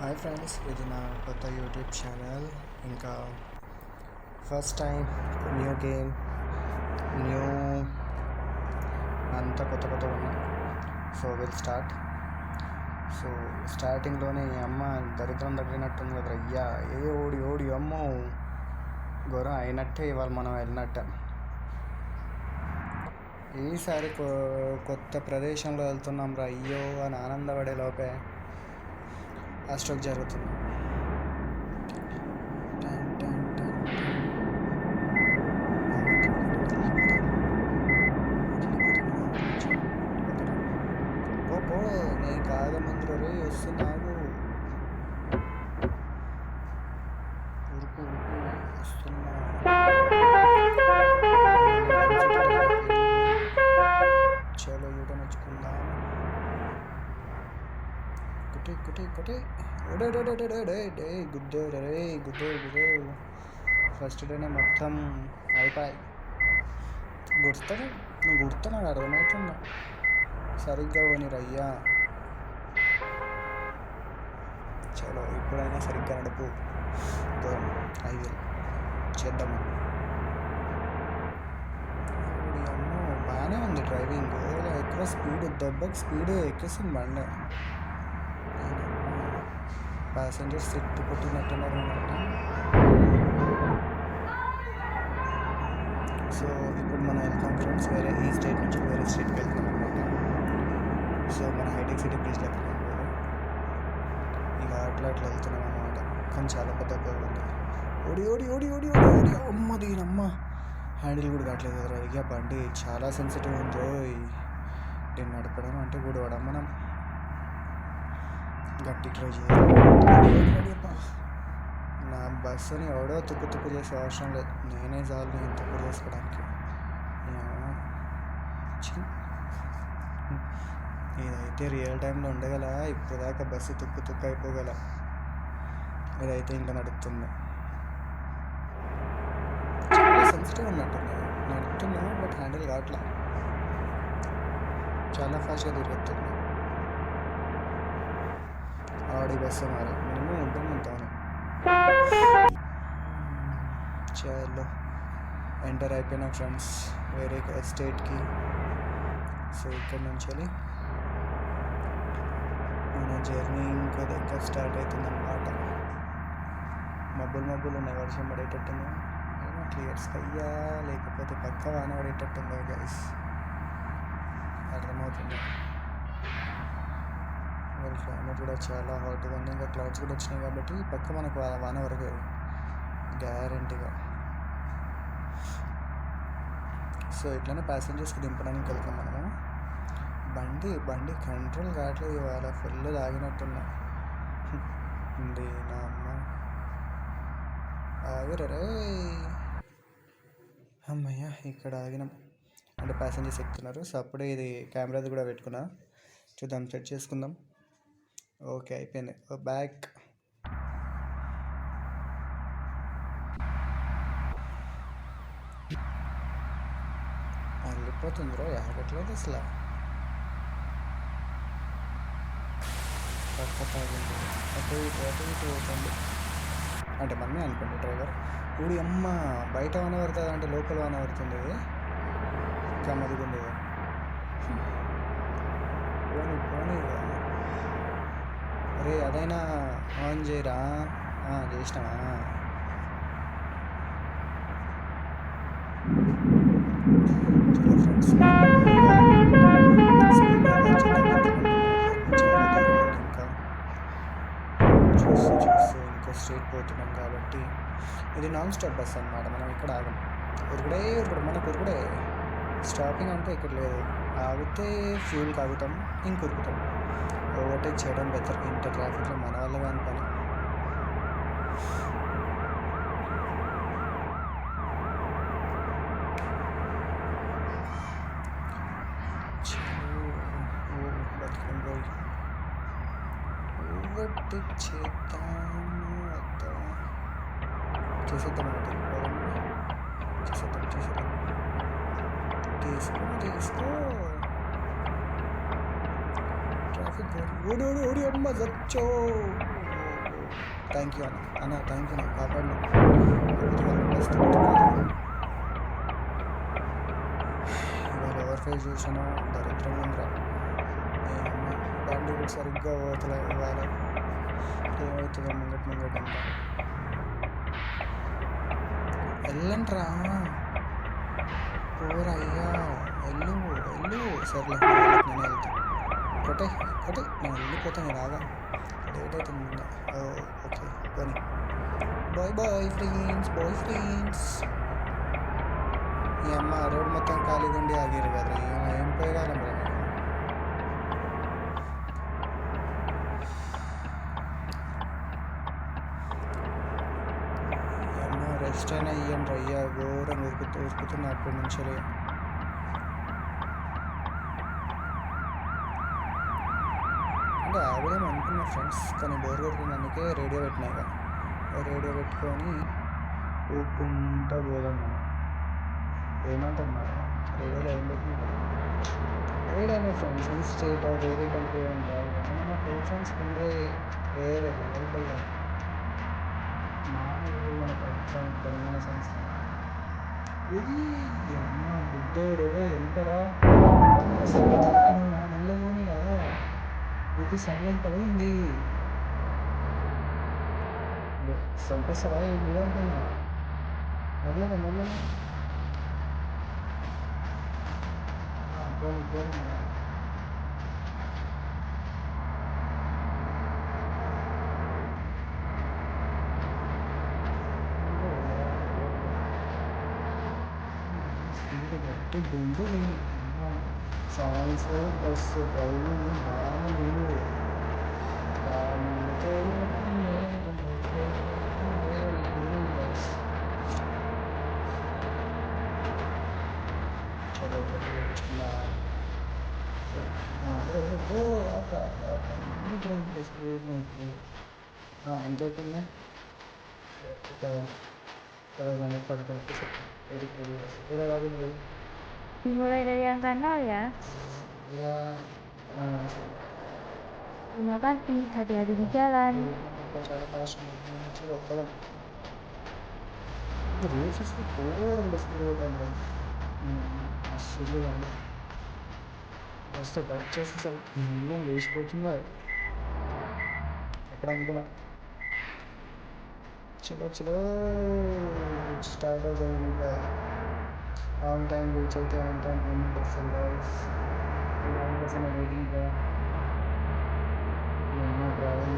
Hi friends, ఇది నా కొత్త యూట్యూబ్ ఛానల్. ఇంకా first time new game, new అంతా కొత్త ఉన్నాయి. So will start. సో స్టార్టింగ్లోనే అమ్మ దరిద్రం తగిలినట్టుంది కదా అయ్యా. ఓడి అమ్మో ఘోరం అయినట్టే. ఇవాళ మనం వెళ్ళినట్టే. ఈసారి కొత్త ప్రదేశంలో వెళ్తున్నాం రా అయ్యో అని ఆనందపడే లోపే ఆ స్ట్రోక్ జరుగుతుంది. పో నీ కాగమందులో రే వస్తున్నావు. ఉరుకు వస్తున్నా. చలో యూట నచ్చుకుందాం. కుటే గుద్దు రే గుద్దు. ఫస్ట్ డేనే మొత్తం అయిపోయి గుర్తాను. నువ్వు గుర్తు నాకు అర్థమవుతుందా? సరిగ్గా పోని రయ్యా. చలో ఇప్పుడైనా సరిగ్గా నడుపు. ఐదు చేద్దాము. అమ్మో బాగానే ఉంది డ్రైవింగ్. ఎక్కువ స్పీడ్ దెబ్బకి స్పీడ్ ఎక్కేసింది బండి. ప్యాసింజర్స్ సీట్ కొట్టినట్టున్నారు అనమాట. సో ఇప్పుడు మనం వెళ్తాం ఫ్రెండ్స్, వేరే ఈ స్టేట్ నుంచి వేరే స్టేట్కి వెళ్తాం అనమాట. సో మన హైటెక్ సిటీ ప్లేస్లో వెళ్తున్నాం కదా, ఇక అట్లా వెళ్తున్నాం అనమాట. కానీ చాలా పెద్దగా ఉంది. ఓడి అమ్మ దీనమ్మ హ్యాండిల్ కూడా కావట్లేదు కదా. ఇక బండి చాలా సెన్సిటివ్ ఉందో. దీన్ని నడపడం అంటే కూడా మనం గట్టి ట్రై చేయాలి. నా బస్సుని ఎవడో తుక్కు చేసే అవసరం లేదు, నేనే చాలు నేను తుక్కు చేసుకోవడానికి. ఇదైతే రియల్ టైంలో ఉండగల. ఇప్పుడు దాకా బస్సు తుక్కు అయిపోగల. ఇదైతే ఇంకా నడుస్తుంది. చాలా సెన్సిటివ్ ఉన్నట్టుంది. నడుతున్నా బట్ హ్యాండిల్ కావట్లా. చాలా ఫాస్ట్గా తిరుగుతుంది. ఆడి బస్సు మరి మినిమం ఉంటుంది అంతాను. చలో ఎంటర్ అయిపోయినా ఫ్రెండ్స్ వేరే స్టేట్కి. సో ఇక్కడ నుంచి మన జర్నీ ఇంకో దగ్గర స్టార్ట్ అవుతుంది అన్నమాట. మబ్బులు ఉన్నాయి, వర్షం పడేటట్టుంది. ఏమో క్లియర్ స్కయ్యా లేకపోతే పక్క వాన పడేటట్టుంది గైస్, అర్థమవుతుంది. క్లైమేట్ కూడా చాలా హాట్గా ఉంది. ఇంకా క్లౌడ్స్ కూడా వచ్చినాయి కాబట్టి పక్క మనకు వాన వరకు గ్యారంటీగా. సో ఇట్లానే ప్యాసింజర్స్కి దింపడానికి వెళ్తాం మనము. బండి కంట్రోల్ కావట్లేదు ఇవాళ. ఫుల్ తాగినట్టున్నా. నా అమ్మ ఆగిరే. అమ్మయ్య ఇక్కడ ఆగినాం. అంటే ప్యాసింజర్స్ ఎక్కుతున్నారు. సో అప్పుడే ఇది కెమెరాది కూడా పెట్టుకున్నా. చూద్దాం, సెట్ చేసుకుందాం. ఓకే అయిపోయింది. బ్యాక్ వెళ్ళిపోతుంది రో, ఆగట్లేదు అసలు. పక్క తాగింది అటు ఇటు పోతుంది. అంటే మనమే అనుకోండి డ్రైవర్. ఊడి అమ్మ బయట వాన పడుతుంది అంటే లోపల వాన పడుతుంది. ఇంకా మదిగుంది. పోనీ అరే అదైనా ఆన్ చేయరా. చేసినావా? చలో ఫ్రెండ్స్, ఇంకా చూస్తూ ఇంకో స్ట్రీట్ పోతున్నాం కాబట్టి ఇది నాన్ స్టాప్ బస్ అన్నమాట. మనం ఇక్కడ ఆగం. ఉరుకుడే మనకు ఉరుకుడే. స్టాపింగ్ అంటే ఇక్కడ లేదు. ఆగితే ఫ్యూల్కి ఆగుతాం, ఇంకురుకుతాం. ఓవర్టేక్ చేయడం బెటర్. ఇంత ట్రాఫిక్లో మన వల్ల కాని పని. బతికండి. ఓవర్టేక్ చేద్దాం చేసేద్దాం తీసుకో. ట్రాఫిక్ ఓడి అమ్మ చచ్చో. థ్యాంక్ యూ అన్న థ్యాంక్ యూ నాకు కాపాడు ఇవాళ ఎవరి ఫేస్ చూసినా దరిద్రం ఉందిరా బండి కూడా సరిగ్గా పోతలే ఇవాళ ఏమవుతుందో ముంగట్ అంతా వెళ్ళంట్రా పోరా అయ్యా వెళ్ళు సర్లే నేను వెళ్తాను ఒకటే నేను వెళ్ళిపోతాను రాగా లేట్ అవుతుంది ఓకే పోనీ బాయ్ ఫ్రెండ్స్ ఈ అమ్మ రోడ్ మొత్తం ఖాళీగా ఉండి ఆగిరు కదా ఏం పోయగలం రా అమ్మ రెస్ట్ అయినా ఇయ్యండి అయ్యా ఘోరం ఉరుకుతున్నా అప్పటి నుంచి అంటే ఆగుదాం అనుకున్నా ఫ్రెండ్స్ కానీ బోర్ కొడుతుంది అందుకే రేడియో పెట్టినాయి రేడియో పెట్టుకొని ఊపుకుంటా పోదాం మనం ఏమంటారు మరి రేడియోలో ఏం పెట్టినా ఏడైనా ఫ్రెండ్స్ ఈ స్టేట్ వేరే కంట్రీ ఉంటారు మన ఫ్రెండ్స్ ఉండే వేరే లెవెల్ మా ఊరు మన తెలంగాణ సంస్థ ఇది అమ్మ బుద్ధోడు ఎంతరా నల్లగోని కదా ఇది సైలెంట్ అయింది సంపేస్తారా ఇది అంటున్నా మెల్లగా పోనీ గుండు సైన్స్ బస్సు డ్రైవింగ్ ఎంత అవుతుంది Dimulai dari yang sana ya. Ya. Terima kasih, hati-hati di jalan. చలో స్టార్ట్ అవుతుంది ఆన్ టైం రీచ్ అయితే ఆన్ టైం పేమెంట్ వస్తుంది గైస్ దానికోసం వెయిటింగ్ ట్రావెల్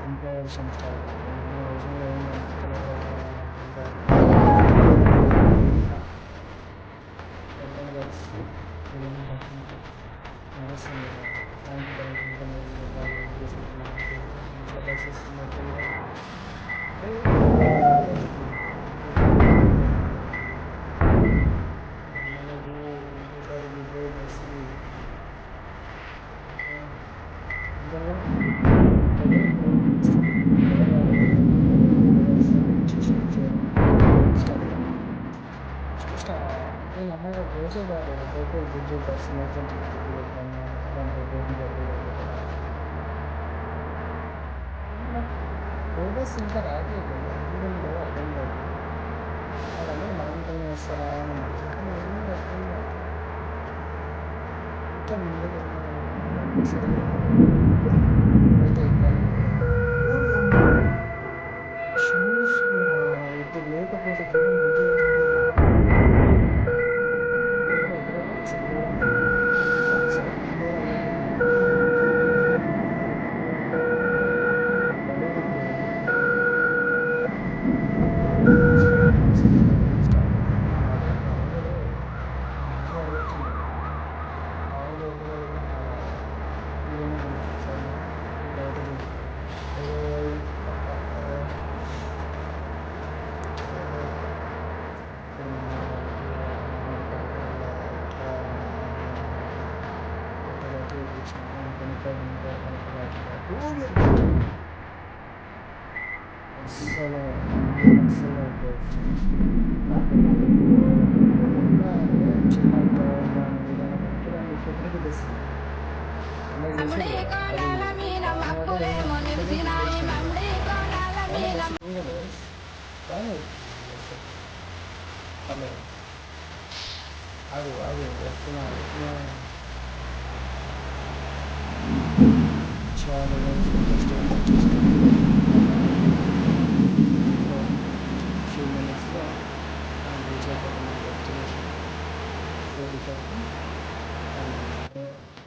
ఇంకా వర్షం స్టార్ట్ బస్ ఇంకా రాలేదు అర్థం కాదు వాళ్ళందరూ మరింతనే వస్తారా ఇంకా ముందుకు అయితే ఇప్పుడు లేకపోతే చాలా ఫస్ట్ వచ్చేసాను. ఫ్యూ మినిట్స్లో రీచ్ అయిపోతున్నాను డెస్టినేషన్ 45